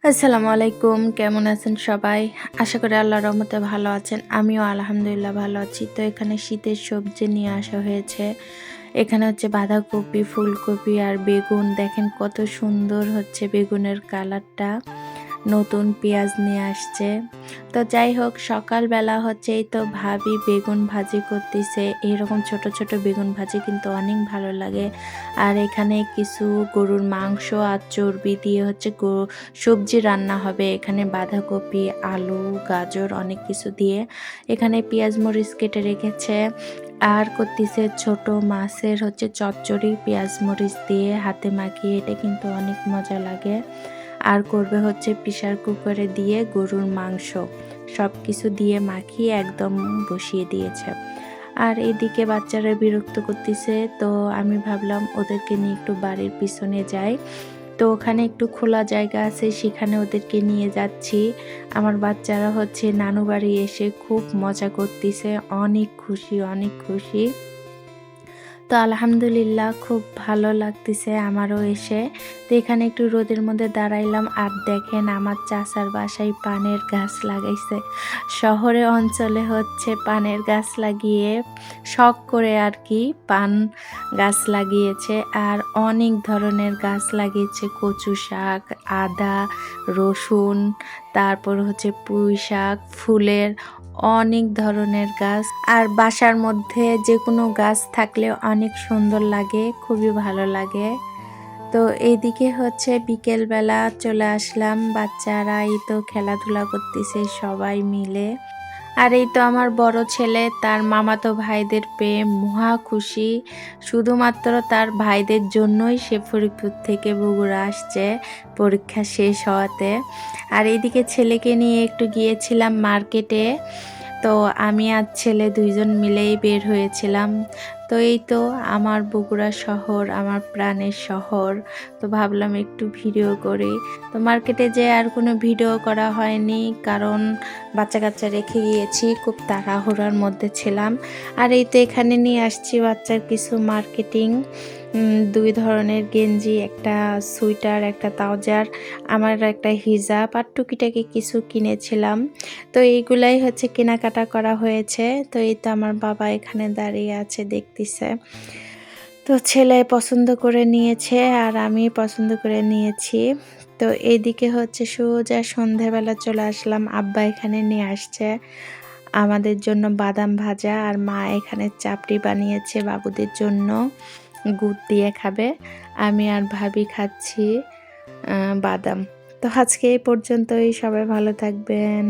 আসসালামু আলাইকুম, কেমন আছেন সবাই? আশা করি আল্লাহর রহমতে ভালো আছেন। আমিও আলহামদুলিল্লাহ ভালো আছি। তো এখানে শীতের সবজি নিয়ে আসা হয়েছে। এখানে হচ্ছে বাঁধাকপি, ফুলকপি আর বেগুন। দেখেন কত সুন্দর হচ্ছে বেগুনের কালারটা। নতুন পেঁয়াজ নিয়ে আসছে। তো যাই হোক, সকালবেলা হচ্ছে এই তো ভাবি বেগুন ভাজি করতেছে। এরকম ছোট ছোট বেগুন ভাজি কিন্তু অনেক ভালো লাগে। আর এখানে কিছু গরুর মাংস আর চর্বি দিয়ে হচ্ছে সবজি রান্না হবে। এখানে বাঁধাকপি, আলু, গাজর অনেক কিছু দিয়ে এখানে পেঁয়াজ মরিচ কেটে রেখেছে। আর করতেছে ছোট মাছের হচ্ছে চচ্চড়ি পেঁয়াজ মরিচ দিয়ে হাতে মাখিয়ে, এটা কিন্তু অনেক মজা লাগে। আর করবে হচ্ছে প্রেসার কুকারে দিয়ে গরুর মাংস, সব কিছু দিয়ে মাখিয়ে একদম বসিয়ে দিয়েছে। আর এদিকে বাচ্চারা বিরক্ত করতেছে, তো আমি ভাবলাম ওদেরকে নিয়ে একটু বাড়ির পিছনে যাই। তো ওখানে একটু খোলা জায়গা আছে, সেখানে ওদেরকে নিয়ে যাচ্ছি। আমার বাচ্চারা হচ্ছে নানু বাড়ি এসে খুব মজা করতেছে, অনেক খুশি অনেক খুশি। তো আলহামদুলিল্লাহ খুব ভালো লাগতেছে আমারও এসে। তো এখানে একটু রোদের মধ্যে দাঁড়াইলাম। আর দেখেন আমার চাচার বাসায় পানের গাছ লাগাইছে। শহরে অঞ্চলে হচ্ছে পানের গাছ লাগিয়ে শখ করে আর কি পান গাছ লাগিয়েছে। আর অনেক ধরনের গাছ লাগিয়েছে, কচু শাক, আদা, রসুন, তারপর হচ্ছে পুঁই শাক, ফুলের অনেক ধরনের গাছ। আর বাসার মধ্যে যে কোনো গাছ থাকলে অনেক সুন্দর লাগে, খুবই ভালো লাগে। তো এইদিকে হচ্ছে বিকেলবেলা চলে আসলাম, বাচ্চারা এই তো খেলাধুলা করতেছে সবাই মিলে। আর এই তো আমার বড় ছেলে তার মামাতো ভাইদের পেয়ে মহা খুশি। শুধুমাত্র তার ভাইদের জন্যই সে ফরিদপুর থেকে বগুড়া আসছে পরীক্ষা শেষ হওয়াতে। আর এইদিকে ছেলেকে নিয়ে একটু গিয়েছিলাম মার্কেটে। তো আমি আর ছেলে দুইজন মিলেই বের হয়েছিলাম। তো এই তো আমার বগুড়া শহর, আমার প্রাণের শহর। তো ভাবলাম একটু ভিডিও করি। তো মার্কেটে যেয়ে আর কোনো ভিডিও করা হয়নি, কারণ বাচ্চা কাচ্চা রেখে গিয়েছি, খুব তাড়াহুড়ার মধ্যে ছিলাম। আর এই তো এখানে নিয়ে আসছি বাচ্চার কিছু মার্কেটিং, দুই ধরনের গেঞ্জি, একটা সোয়েটার, একটা ট্রাউজার, আমার একটা হিজাব আর টুকিটাকি কিছু কিনেছিলাম। তো এইগুলাই হচ্ছে কেনাকাটা করা হয়েছে। তো এই তো আমার বাবা এখানে দাঁড়িয়ে আছে দেখতেছে। তো ছেলে পছন্দ করে নিয়েছে আর আমি পছন্দ করে নিয়েছি। তো এইদিকে হচ্ছে সোজা সন্ধ্যাবেলা চলে আসলাম, আব্বা এখানে নিয়ে আসছে আমাদের জন্য বাদাম ভাজা, আর মা এখানে চাপড়ি বানিয়েছে বাবুদের জন্য, গুড় দিয়ে খাবে। আমি আর ভাবি খাচ্ছি বাদাম। তো আজকে এই পর্যন্তই, সবাই ভালো থাকবেন।